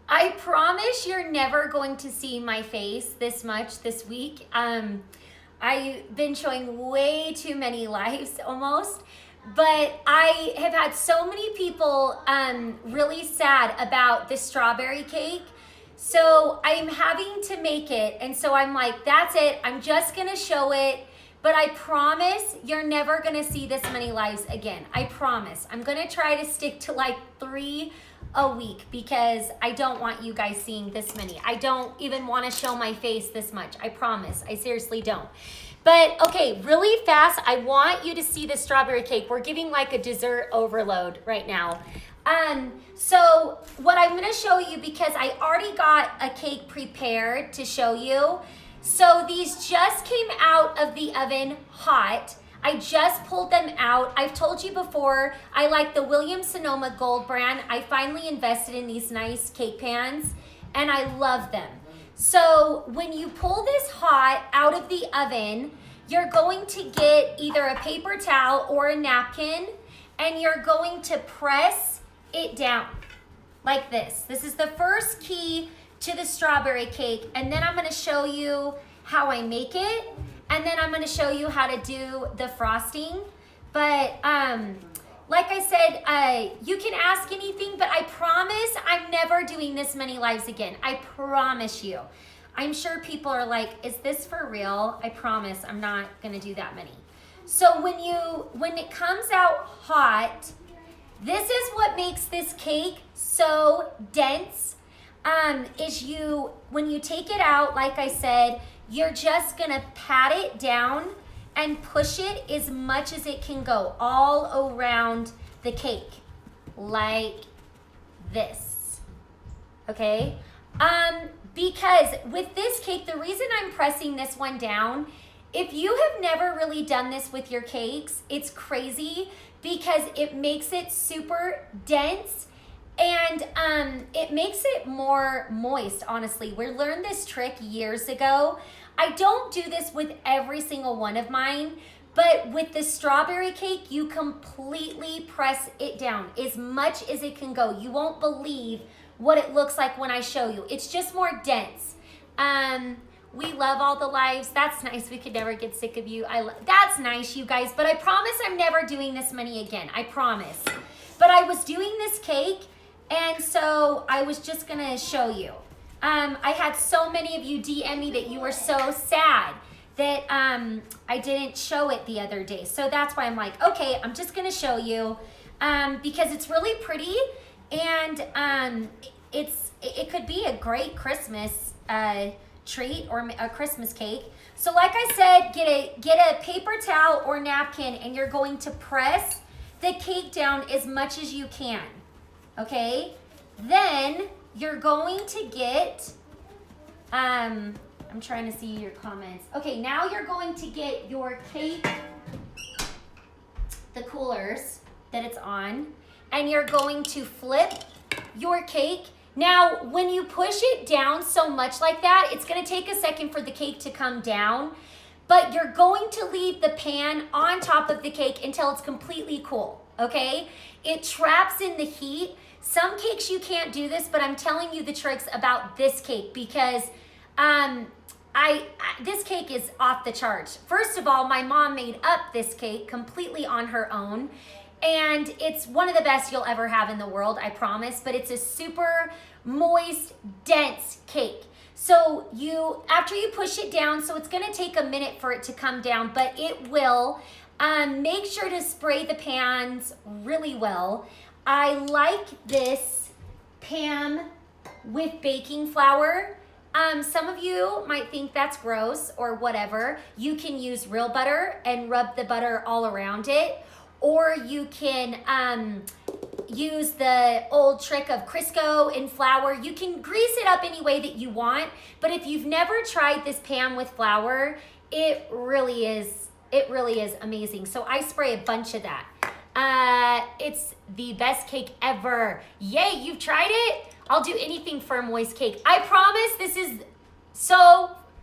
I promise you're never going to see my face this much this week. I've been showing way too many lives almost, but I have had so many people really sad about the strawberry cake. So I'm having to make it. And so I'm like, that's it. I'm just going to show it. But I promise you're never going to see this many lives again. I promise. I'm going to try to stick to like 3 a week because I don't want you guys seeing this many. I don't even want to show my face this much. I promise. I seriously don't. But okay, really fast, I want you to see the strawberry cake. We're giving like a dessert overload right now. So what I'm going to show you, because I already got a cake prepared to show you. So these just came out of the oven hot. I just pulled them out. I've told you before, I like the Williams-Sonoma Gold brand. I finally invested in these nice cake pans and I love them. So when you pull this hot out of the oven, you're going to get either a paper towel or a napkin and you're going to press it down like this. This is the first key to the strawberry cake, and then I'm going to show you how I make it, and then I'm going to show you how to do the frosting. But like I said, you can ask anything, but I promise I'm never doing this many lives again. I promise you. I'm sure people are like, is this for real? I promise I'm not going to do that many. So when it comes out hot, this is what makes this cake so dense. When you take it out, like I said, you're just gonna pat it down and push it as much as it can go all around the cake, like this, okay? Because with this cake, the reason I'm pressing this one down, if you have never really done this with your cakes, it's crazy because it makes it super dense. And it makes it more moist, honestly. We learned this trick years ago. I don't do this with every single one of mine, but with the strawberry cake, you completely press it down as much as it can go. You won't believe what it looks like when I show you. It's just more dense. We love all the lives. That's nice. We could never get sick of you. That's nice, you guys. But I promise I'm never doing this many again. I promise. But I was doing this cake, and so I was just gonna show you. I had so many of you DM me that you were so sad that I didn't show it the other day. So that's why I'm like, okay, I'm just gonna show you because it's really pretty and it could be a great Christmas treat or a Christmas cake. So like I said, get a paper towel or napkin and you're going to press the cake down as much as you can. Okay, then you're going to get, I'm trying to see your comments. Okay, now you're going to get your cake, the coolers that it's on, and you're going to flip your cake. Now, when you push it down so much like that, it's gonna take a second for the cake to come down, but you're going to leave the pan on top of the cake until it's completely cool, okay? It traps in the heat. Some cakes you can't do this, but I'm telling you the tricks about this cake because this cake is off the charts. First of all, my mom made up this cake completely on her own, and it's one of the best you'll ever have in the world, I promise, but it's a super moist, dense cake. So after you push it down, so it's gonna take a minute for it to come down, but it will. Make sure to spray the pans really well. I like this pan with baking flour. Some of you might think that's gross or whatever. You can use real butter and rub the butter all around it, or you can use the old trick of Crisco and flour. You can grease it up any way that you want, but if you've never tried this pan with flour, it really is amazing. So I spray a bunch of that. It's the best cake ever. Yay, you've tried it? I'll do anything for a moist cake. I promise this is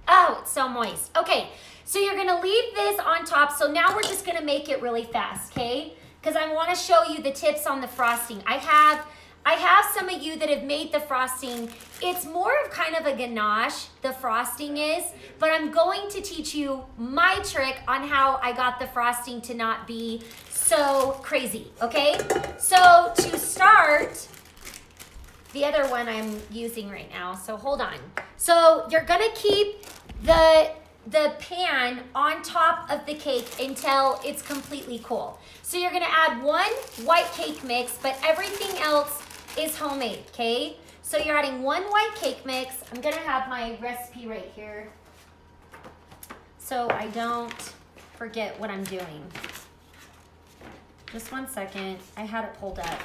it's so moist. Okay, so you're gonna leave this on top. So now we're just gonna make it really fast, okay? Because I wanna show you the tips on the frosting. I have I have some of you that have made the frosting. It's more of kind of a ganache, the frosting is, but I'm going to teach you my trick on how I got the frosting to not be so crazy, okay? So to start, the other one I'm using right now, so hold on. So you're gonna keep the pan on top of the cake until it's completely cool. So you're gonna add 1 white cake mix, but everything else is homemade, okay? So you're adding 1 white cake mix. I'm gonna have my recipe right here so I don't forget what I'm doing. Just 1 second, I had it pulled up.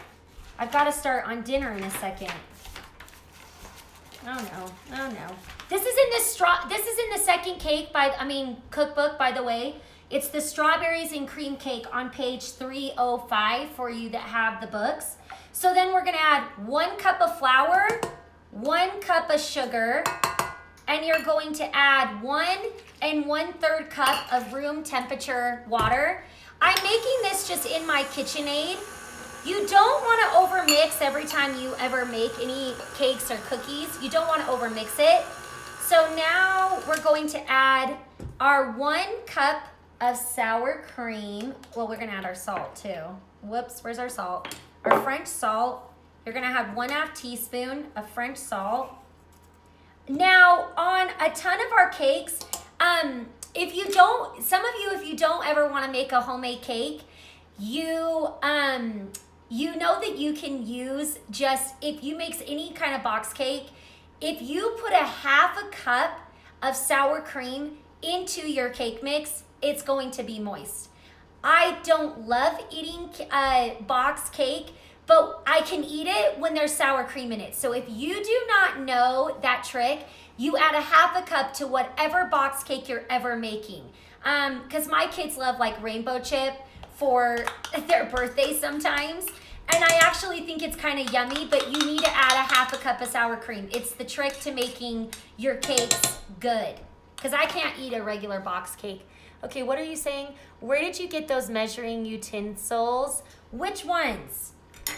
I've gotta start on dinner in a second. Oh no. This is in the second cake cookbook, by the way. It's the strawberries and cream cake on page 305 for you that have the books. So then we're gonna add 1 cup of flour, 1 cup of sugar, and you're going to add 1 1/3 cup of room temperature water. I'm making this just in my KitchenAid. You don't want to overmix every time you ever make any cakes or cookies. You don't want to overmix it. So now we're going to add our 1 cup of sour cream. Well, we're going to add our salt too. Whoops, where's our salt? Our French salt. You're going to have 1/2 teaspoon of French salt. Now, on a ton of our cakes, if you don't ever want to make a homemade cake, you know that you can use if you make any kind of box cake, if you put a 1/2 cup of sour cream into your cake mix, it's going to be moist. I don't love eating box cake, but I can eat it when there's sour cream in it. So if you do not know that trick, you add a 1/2 cup to whatever box cake you're ever making. Because my kids love like rainbow chip for their birthday sometimes. And I actually think it's kind of yummy, but you need to add a 1/2 cup of sour cream. It's the trick to making your cakes good. Because I can't eat a regular box cake. Okay, what are you saying? Where did you get those measuring utensils? Which ones?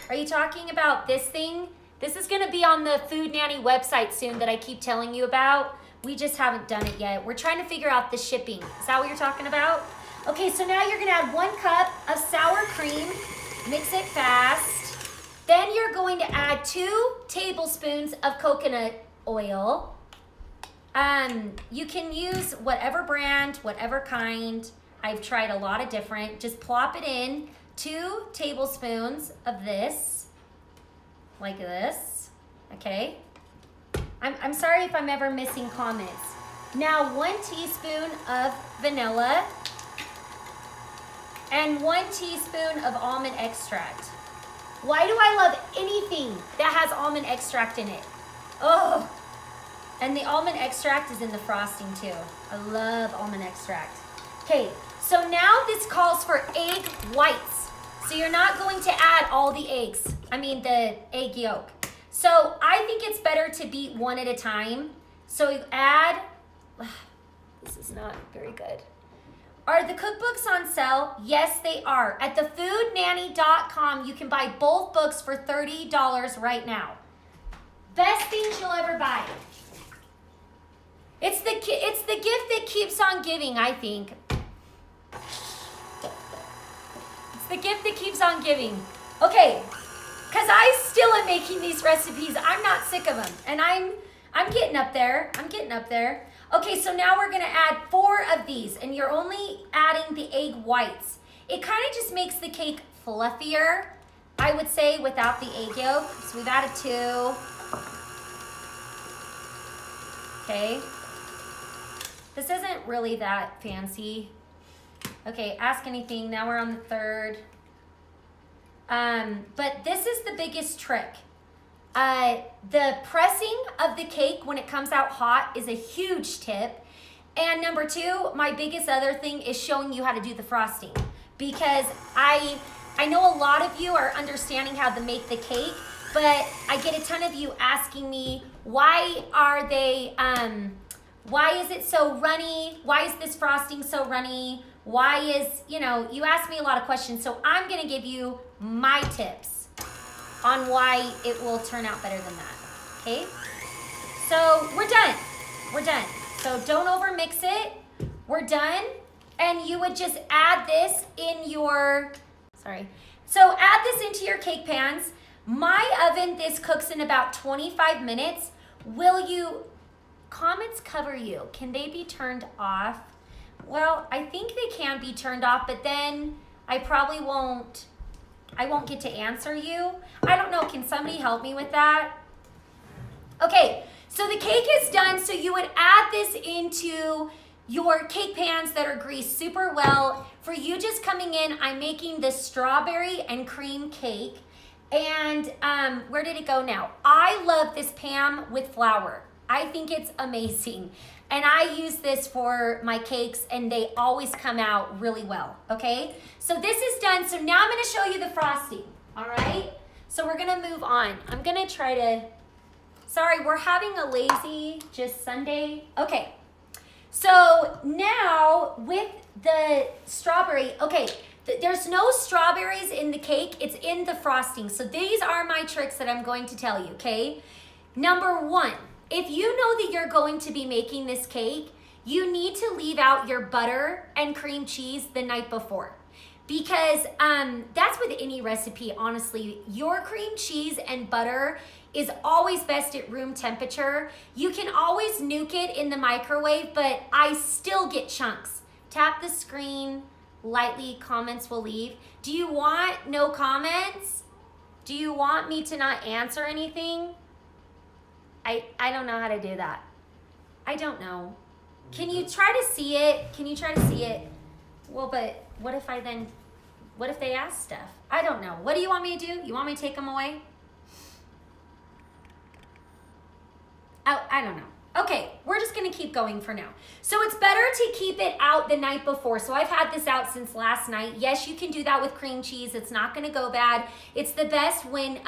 Are you talking about this thing? This is gonna be on the Food Nanny website soon that I keep telling you about. We just haven't done it yet. We're trying to figure out the shipping. Is that what you're talking about? Okay, so now you're gonna add 1 cup of sour cream. Mix it fast. Then you're going to add 2 tablespoons of coconut oil. You can use whatever brand, whatever kind. I've tried a lot of different. Just plop it in. 2 tablespoons of this, like this, okay? I'm sorry if I'm ever missing comments. Now 1 teaspoon of vanilla and 1 teaspoon of almond extract. Why do I love anything that has almond extract in it? Oh, and the almond extract is in the frosting too. I love almond extract. Okay, so now this calls for egg whites. So you're not going to add all the the egg yolk. So I think it's better to beat 1 at a time. So you add, this is not very good. Are the cookbooks on sale? Yes, they are. At thefoodnanny.com, you can buy both books for $30 right now. Best things you'll ever buy. It's the gift that keeps on giving, I think. It's the gift that keeps on giving. Okay, because I still am making these recipes. I'm not sick of them, and I'm getting up there. I'm getting up there. Okay, so now we're gonna add 4 of these, and you're only adding the egg whites. It kind of just makes the cake fluffier, I would say, without the egg yolk. So we've added 2. Okay. This isn't really that fancy. Okay, ask anything. Now we're on the 3rd. But this is the biggest trick. The pressing of the cake when it comes out hot is a huge tip. And number 2, my biggest other thing is showing you how to do the frosting. Because I know a lot of you are understanding how to make the cake, but I get a ton of you asking me, why is it so runny? Why is this frosting so runny? Why is, you ask me a lot of questions. So I'm gonna give you my tips. on why it will turn out better than that, okay? So we're done. We're done. So don't over mix it. We're done. And you would just add this in your, So add this into your cake pans. My oven, this cooks in about 25 minutes. Will you, comments cover you. Can they be turned off? Well, I think they can be turned off, but then I probably won't get to answer you. I don't know, can somebody help me with that? Okay, so the cake is done. So you would add this into your cake pans that are greased super well. For you just coming in, I'm making the strawberry and cream cake. And where did it go now? I love this Pam with flour. I think it's amazing. And I use this for my cakes and they always come out really well, okay? So this is done. So now I'm gonna show you the frosting, all right? So we're gonna move on. I'm gonna try to, sorry, we're having a lazy just Sunday. Okay, so now with the strawberry, okay, there's no strawberries in the cake, it's in the frosting. So these are my tricks that I'm going to tell you, okay? Number one, if you know that you're going to be making this cake, you need to leave out your butter and cream cheese the night before. Because that's with any recipe, honestly. Your cream cheese and butter is always best at room temperature. You can always nuke it in the microwave, but I still get chunks. Tap the screen lightly, comments will leave. Do you want no comments? Do you want me to not answer anything? I don't know how to do that. I don't know. Can you try to see it? Can you try to see it? Well, but what if they ask stuff? I don't know. What do you want me to do? You want me to take them away? I don't know. Okay, we're just gonna keep going for now. So it's better to keep it out the night before. So I've had this out since last night. Yes, you can do that with cream cheese. It's not gonna go bad. It's the best when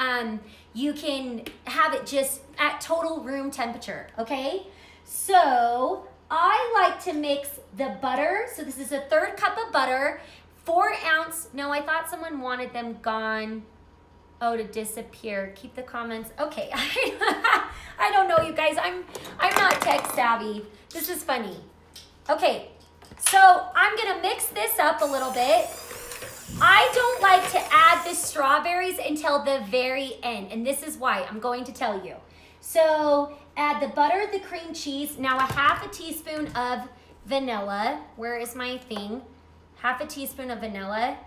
you can have it just at total room temperature, okay? So I like to mix the butter. So this is a 1/3 cup of butter, 4 ounce. No, I thought someone wanted them gone. Oh, to disappear. Keep the comments. Okay, I don't know, you guys. I'm not tech savvy. This is funny. Okay, so I'm gonna mix this up a little bit. I don't like to add the strawberries until the very end, and this is why. I'm going to tell you. So add the butter, the cream cheese. Now a 1/2 teaspoon of vanilla. Where is my thing? 1/2 teaspoon of vanilla.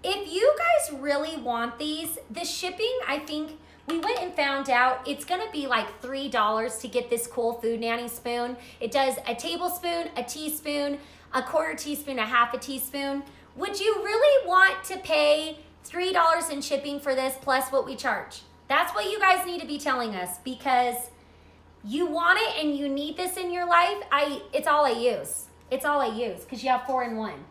If you guys really want these, the shipping, I think we went and found out it's gonna be like $3 to get this cool Food Nanny spoon. It does a tablespoon, a teaspoon, a 1/4 teaspoon, a 1/2 teaspoon. Would you really want to pay $3 in shipping for this plus what we charge? That's what you guys need to be telling us, because you want it and you need this in your life. It's all I use. It's all I use because you have 4 in 1.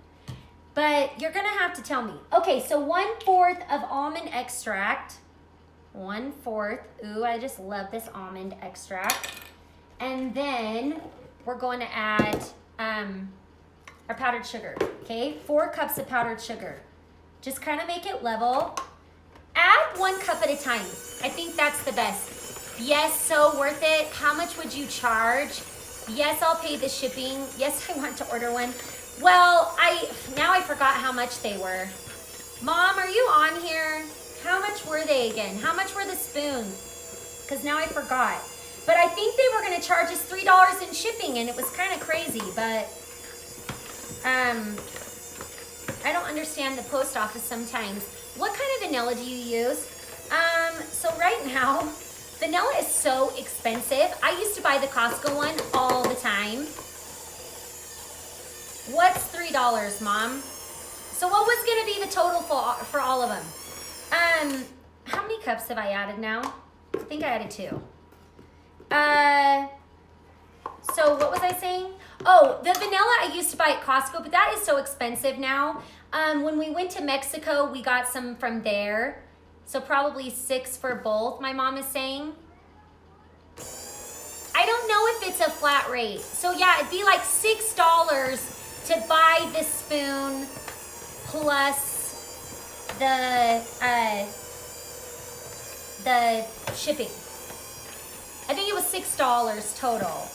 But you're gonna have to tell me. Okay, so 1/4 of almond extract. 1/4. Ooh, I just love this almond extract. And then we're going to add our powdered sugar. Okay, 4 cups of powdered sugar. Just kind of make it level. Add 1 cup at a time. I think that's the best. Yes, so worth it. How much would you charge? Yes, I'll pay the shipping. Yes, I want to order one. Well, now I forgot how much they were. Mom, are you on here? How much were they again? How much were the spoons? Because now I forgot. But I think they were going to charge us $3 in shipping, and it was kind of crazy. But I don't understand the post office sometimes. What kind of vanilla do you use? So right now, vanilla is so expensive. I used to buy the Costco one all the time. What's $3, Mom? So what was gonna be the total for all of them? How many cups have I added now? I think I added 2. So what was I saying? Oh, the vanilla I used to buy at Costco, but that is so expensive now. When we went to Mexico, we got some from there. So probably 6 for both, my mom is saying. I don't know if it's a flat rate. So yeah, it'd be like $6 to buy the spoon plus the the shipping. I think it was $6 total.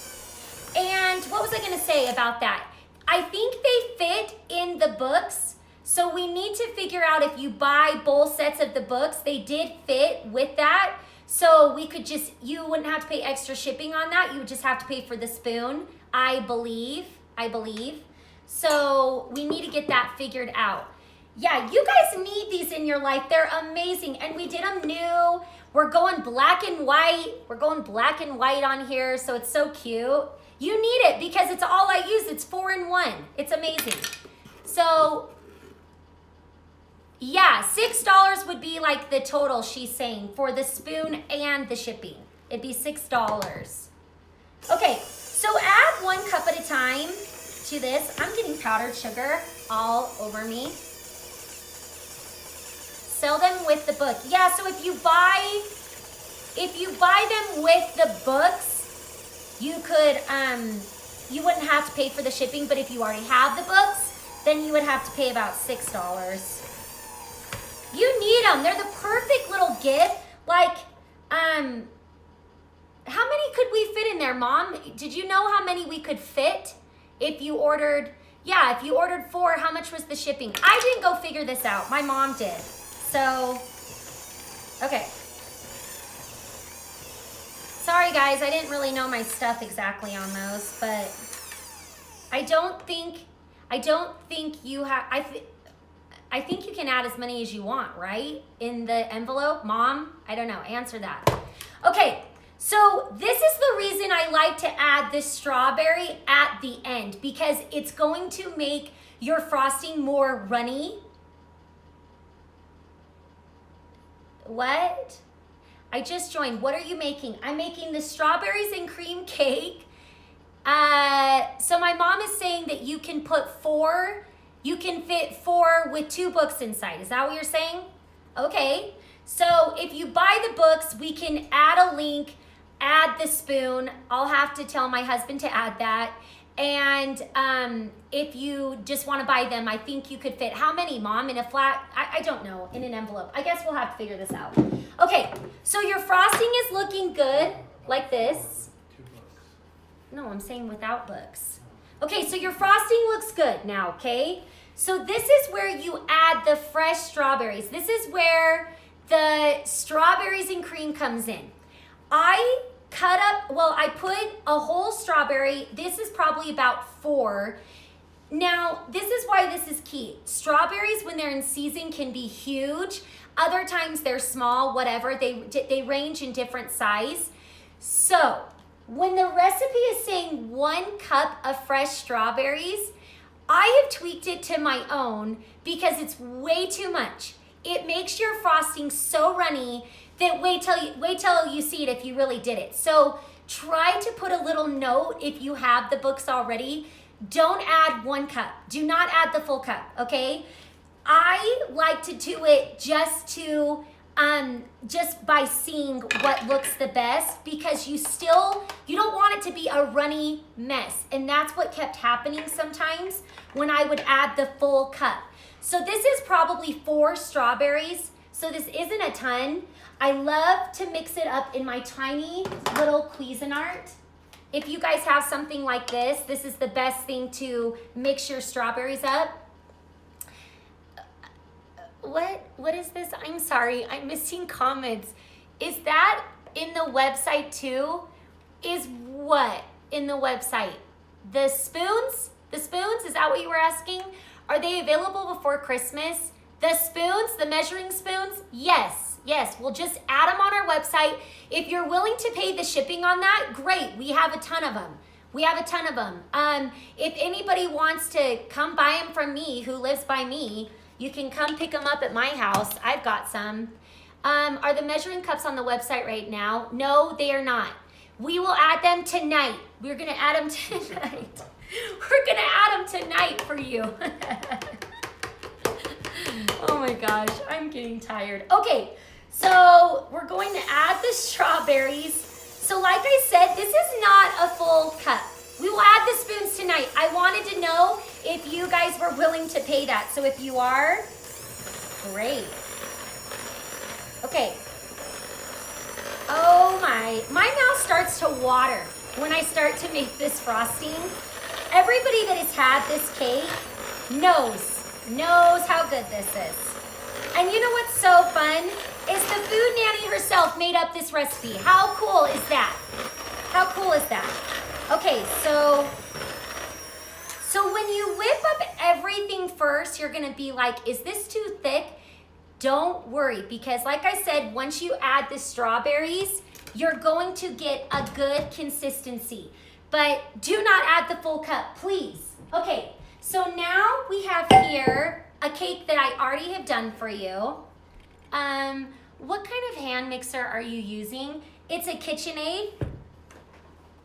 And what was I gonna say about that? I think they fit in the books, so we need to figure out if you buy both sets of the books, they did fit with that. So we could just, you wouldn't have to pay extra shipping on that. You would just have to pay for the spoon, I believe. So we need to get that figured out. Yeah, you guys need these in your life. They're amazing. And we did them new. We're going black and white. We're going black and white on here, so it's so cute. You need it because it's all I use. It's 4-in-1. It's amazing. So, yeah, $6 would be like the total she's saying for the spoon and the shipping. It'd be $6. Okay, so add 1 cup at a time to this. I'm getting powdered sugar all over me. Sell them with the book. Yeah, so if you buy them with the books, you could, you wouldn't have to pay for the shipping, but if you already have the books, then you would have to pay about $6. You need them. They're the perfect little gift. Like, how many could we fit in there, Mom? Did you know how many we could fit if you ordered, yeah, if you ordered 4, how much was the shipping? I didn't go figure this out. My mom did. So, okay. Sorry guys, I didn't really know my stuff exactly on those, but I don't think you have, I think you can add as many as you want, right? In the envelope, Mom? I don't know, answer that. Okay, so this is the reason I like to add this strawberry at the end, because it's going to make your frosting more runny. What? I just joined. What are you making? I'm making the strawberries and cream cake. So my mom is saying that you can put 4, you can fit 4 with 2 books inside. Is that what you're saying? Okay. So if you buy the books, we can add a link, add the spoon. I'll have to tell my husband to add that. And if you just want to buy them, I think you could fit, how many, Mom, in a flat, I don't know, in an envelope. I guess we'll have to figure this out. Okay, so your frosting is looking good, like this. 2 books. No, I'm saying without books. Okay, so your frosting looks good now, okay? So this is where you add the fresh strawberries. This is where the strawberries and cream comes in. I put a whole strawberry. This is probably about 4. Now, this is why this is key. Strawberries, when they're in season, can be huge. Other times they're small, whatever. They range in different size. So, when the recipe is saying 1 cup of fresh strawberries, I have tweaked it to my own because it's way too much. It makes your frosting so runny that wait till you see it if you really did it. So try to put a little note if you have the books already. Don't add 1 cup. Do not add the full cup, okay? I like to do it just by seeing what looks the best, because you don't want it to be a runny mess. And that's what kept happening sometimes when I would add the full cup. So this is probably 4 strawberries. So this isn't a ton. I love to mix it up in my tiny little Cuisinart. If you guys have something like this, this is the best thing to mix your strawberries up. What is this? I'm sorry, I'm missing comments. Is that in the website too? Is what in the website? The spoons? The spoons, is that what you were asking? Are they available before Christmas? The spoons, the measuring spoons? Yes, we'll just add them on our website. If you're willing to pay the shipping on that, great, we have a ton of them. If anybody wants to come buy them from me, who lives by me, you can come pick them up at my house. I've got some. Are the measuring cups on the website right now? No, they are not. We will add them tonight. We're gonna add them tonight. We're gonna add them tonight for you. Oh my gosh, I'm getting tired. Okay, so we're going to add the strawberries. So like I said, this is not a full cup. We will add the spoons tonight. I wanted to know if you guys were willing to pay that. So if you are, great. Okay, Oh my mouth starts to water when I start to make this frosting. Everybody that has had this cake knows how good this is. And you know what's so fun? Is the food nanny herself made up this recipe. How cool is that? How cool is that? Okay, so when you whip up everything first, you're gonna be like, is this too thick? Don't worry, because like I said, once you add the strawberries, you're going to get a good consistency. But do not add the full cup, please. Okay, so now we have here a cake that I already have done for you. What kind of hand mixer are you using? It's a KitchenAid.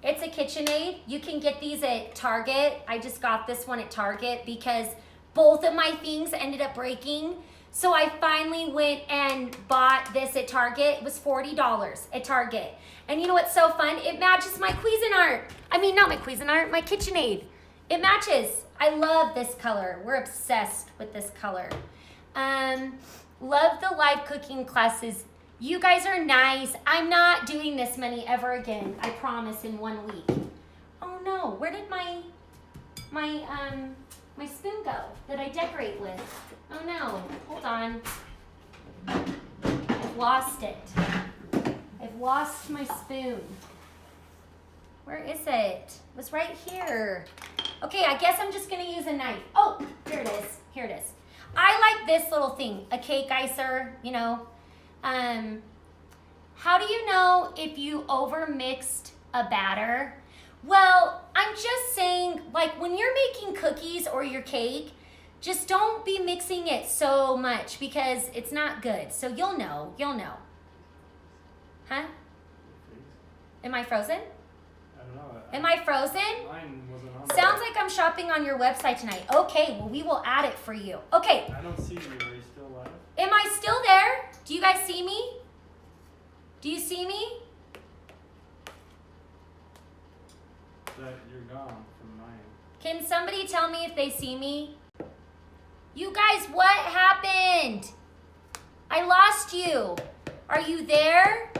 It's a KitchenAid. You can get these at Target. I just got this one at Target because both of my things ended up breaking. So I finally went and bought this at Target. It was $40 at Target. And you know what's so fun? It matches my Cuisinart. I mean, not my Cuisinart, my KitchenAid. It matches. I love this color. We're obsessed with this color. Love the live cooking classes. You guys are nice. I'm not doing this many ever again. I promise, in 1 week. Oh no, where did my spoon go that I decorate with? Oh no, hold on. I've lost it. I've lost my spoon. Where is it? It was right here. Okay, I guess I'm just gonna use a knife. Oh, here it is. Here it is. I like this little thing, a cake icer, you know. How do you know if you over-mixed a batter? Well, I'm just saying, like when you're making cookies or your cake, just don't be mixing it so much because it's not good. So you'll know. Huh? Am I frozen? I don't know. Am I frozen? Mine wasn't on. Sounds like I'm shopping on your website tonight. Okay, well we will add it for you. Okay. I don't see you. Are you still alive? Am I still there? Do you guys see me? Do you see me? That you're gone from mine. Can somebody tell me if they see me? You guys, what happened? I lost you. Are you there?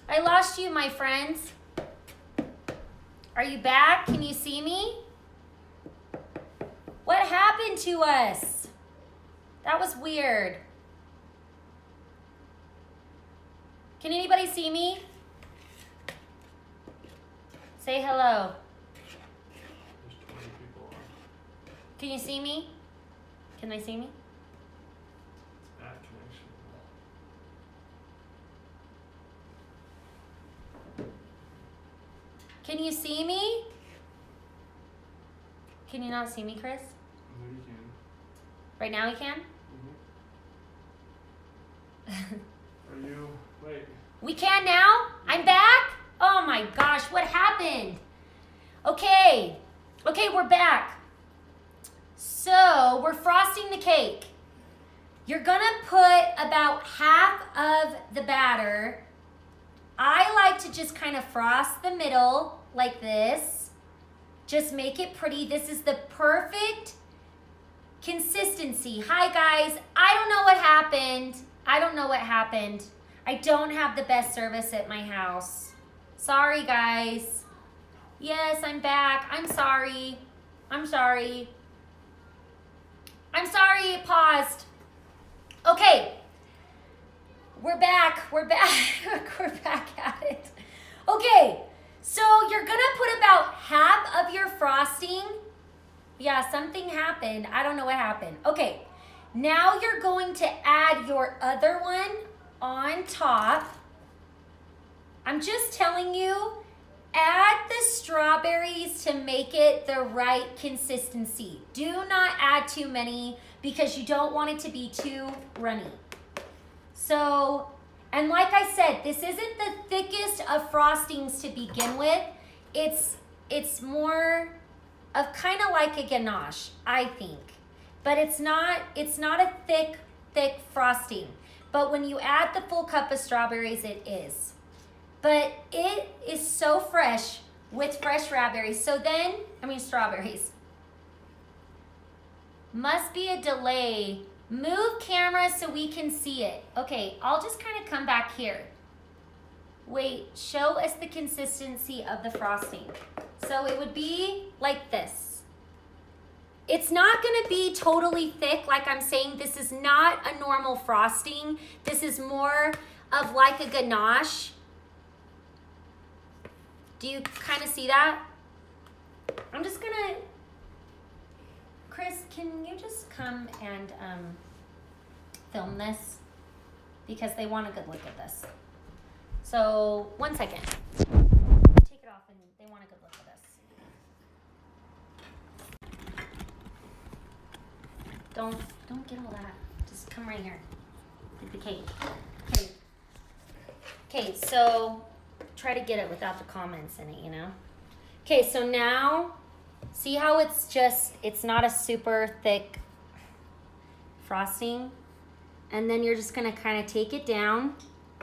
I lost you, my friends. Are you back? Can you see me? What happened to us? That was weird. Can anybody see me? Say hello. There's 20 people on. Can you see me? Can they see me? It's bad connection. Can you see me? Can you not see me, Chris? No, you can. Right now you can? Are you? Wait. We can now? I'm back? Oh my gosh, what happened? Okay, we're back. So we're frosting the cake. You're gonna put about half of the batter. I like to just kind of frost the middle like this. Just make it pretty. This is the perfect consistency. Hi guys, I don't know what happened. I don't have the best service at my house. Sorry guys. Yes, I'm back. I'm sorry, it paused. Okay, we're back, we're back at it. Okay, so you're gonna put about half of your frosting. Yeah, something happened. I don't know what happened. Okay, now you're going to add your other one on top. I'm just telling you, add the strawberries to make it the right consistency. Do not add too many because you don't want it to be too runny. So, and like I said, this isn't the thickest of frostings to begin with. It's more of kind of like a ganache, I think. But it's not a thick frosting. But when you add the full cup of strawberries, it is. But it is so fresh with fresh strawberries. Must be a delay. Move camera so we can see it. Okay, I'll just kind of come back here. Wait, show us the consistency of the frosting. So it would be like this. It's not gonna be totally thick, like I'm saying. This is not a normal frosting. This is more of like a ganache. Do you kind of see that? I'm just gonna, Chris, can you just come and film this? Because they want a good look at this. So, 1 second. Take it off and they want a good look at this. Don't get all that. Just come right here. Take the cake. Okay. Okay, so try to get it without the comments in it, you know? Okay, so now, see how it's not a super thick frosting? And then you're just gonna kind of take it down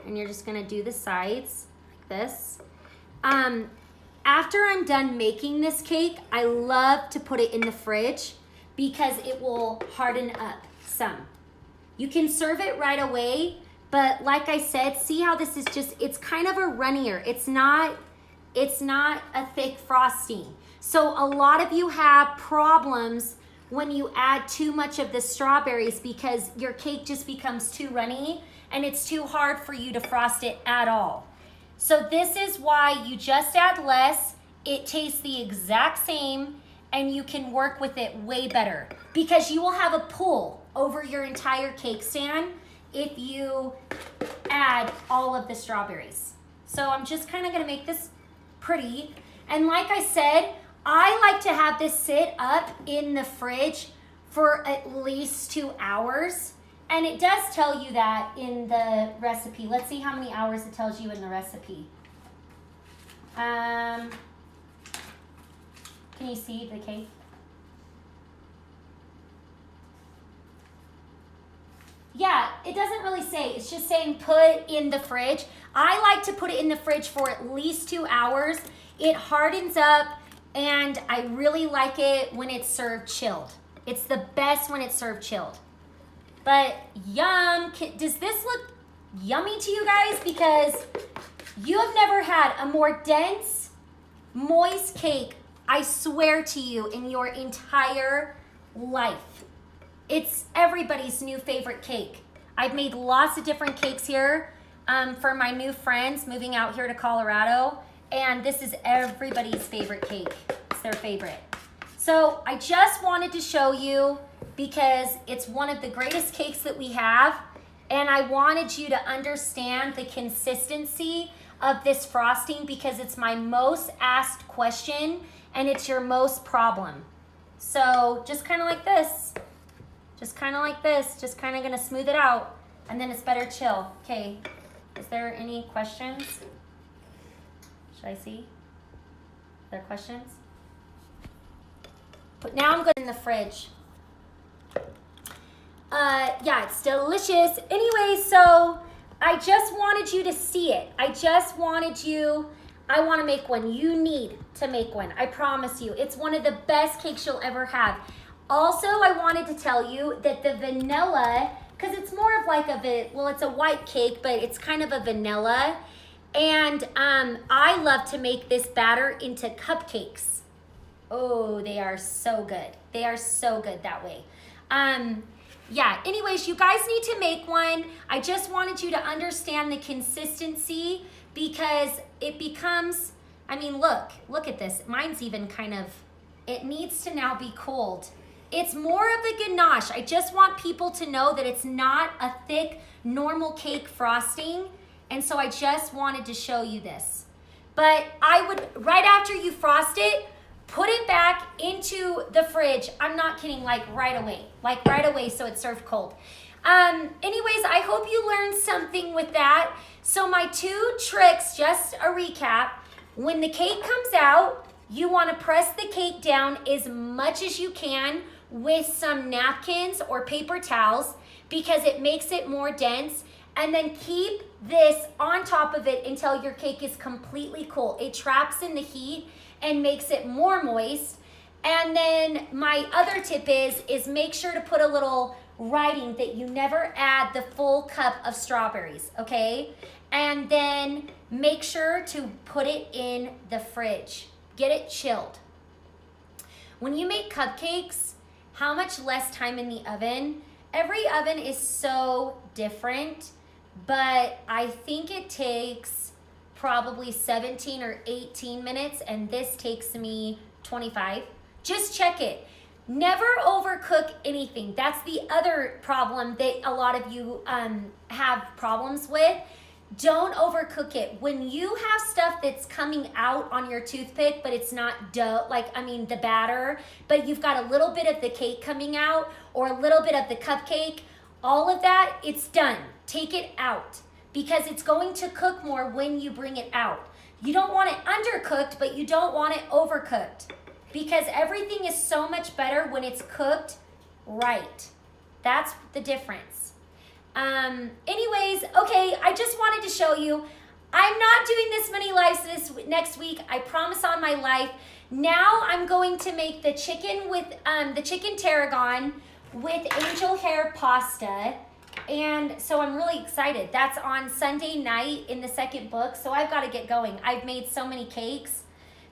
and you're just gonna do the sides like this. After I'm done making this cake, I love to put it in the fridge because it will harden up some. You can serve it right away, but like I said, see how this is it's kind of a runnier. It's not a thick frosting. So a lot of you have problems when you add too much of the strawberries because your cake just becomes too runny and it's too hard for you to frost it at all. So this is why you just add less, it tastes the exact same, and you can work with it way better because you will have a pull over your entire cake stand if you add all of the strawberries. So I'm just kind of gonna make this pretty. And like I said, I like to have this sit up in the fridge for at least 2 hours. And it does tell you that in the recipe. Let's see how many hours it tells you in the recipe. Can you see the cake? Yeah, it doesn't really say. It's just saying put in the fridge. I like to put it in the fridge for at least 2 hours. It hardens up, and I really like it when it's served chilled. It's the best when it's served chilled. But yum, does this look yummy to you guys? Because you have never had a more dense, moist cake, I swear to you, in your entire life. It's everybody's new favorite cake. I've made lots of different cakes here for my new friends moving out here to Colorado, and this is everybody's favorite cake. It's their favorite. So I just wanted to show you because it's one of the greatest cakes that we have, and I wanted you to understand the consistency of this frosting because it's my most asked question and it's your most problem. So just kind of like this. Just kind of like this. Just kind of gonna smooth it out, and then it's better chill. Okay, is there any questions? Should I see? Are there questions? But now I'm going in the fridge. Yeah, it's delicious. Anyway, so I just wanted you to see it. I want to make one. You need to make one. I promise you. It's one of the best cakes you'll ever have. Also, I wanted to tell you that the vanilla, because it's more of like it's a white cake, but it's kind of a vanilla. And I love to make this batter into cupcakes. Oh, they are so good. They are so good that way. Yeah, anyways, you guys need to make one. I just wanted you to understand the consistency because it becomes, look at this. Mine's even it needs to now be cold. It's more of a ganache. I just want people to know that it's not a thick, normal cake frosting. And so I just wanted to show you this. But I would, right after you frost it, put it back into the fridge. I'm not kidding, like right away, so it's served cold. Anyways, I hope you learned something with that. So my 2 tricks, just a recap. When the cake comes out, you want to press the cake down as much as you can with some napkins or paper towels because it makes it more dense. And then keep this on top of it until your cake is completely cool. It traps in the heat and makes it more moist. And then my other tip is make sure to put a little writing that you never add the full cup of strawberries, okay? and then make sure to put it in the fridge. Get it chilled. When you make cupcakes, how much less time in the oven? Every oven is so different, but I think it takes probably 17 or 18 minutes, and this takes me 25. Just check it. Never overcook anything. That's the other problem that a lot of you have problems with. Don't overcook it. When you have stuff that's coming out on your toothpick, but it's not dough, the batter, but you've got a little bit of the cake coming out or a little bit of the cupcake, all of that, it's done. Take it out because it's going to cook more when you bring it out. You don't want it undercooked, but you don't want it overcooked because everything is so much better when it's cooked right. That's the difference. Anyways, okay, I just wanted to show you, I'm not doing this many lives next week. I promise on my life. Now I'm going to make the chicken with, the chicken tarragon with angel hair pasta. And so I'm really excited. That's on Sunday night in the second book. So I've got to get going. I've made so many cakes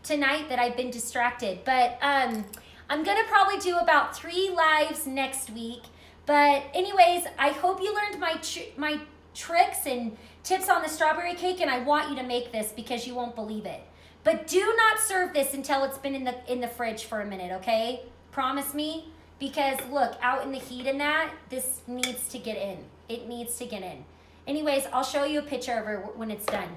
tonight that I've been distracted. But I'm going to probably do about 3 lives next week. But anyways, I hope you learned my tricks and tips on the strawberry cake, and I want you to make this because you won't believe it. But do not serve this until it's been in the fridge for a minute, okay? Promise me, because look, out in the heat and that, this needs to get in. It needs to get in. Anyways, I'll show you a picture of her when it's done.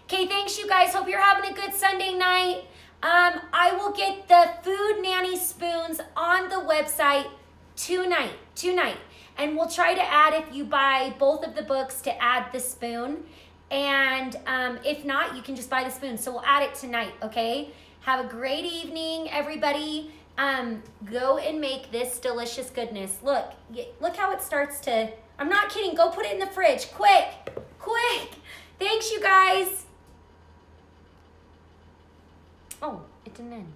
Okay, thanks you guys. Hope you're having a good Sunday night. I will get the Food Nanny spoons on the website tonight, and we'll try to add, if you buy both of the books, to add the spoon, and if not, you can just buy the spoon. So we'll add it tonight. Okay, have a great evening, everybody. Go and make this delicious goodness. Look how it starts to, I'm not kidding, go put it in the fridge quick. Thanks you guys. Oh, it didn't end.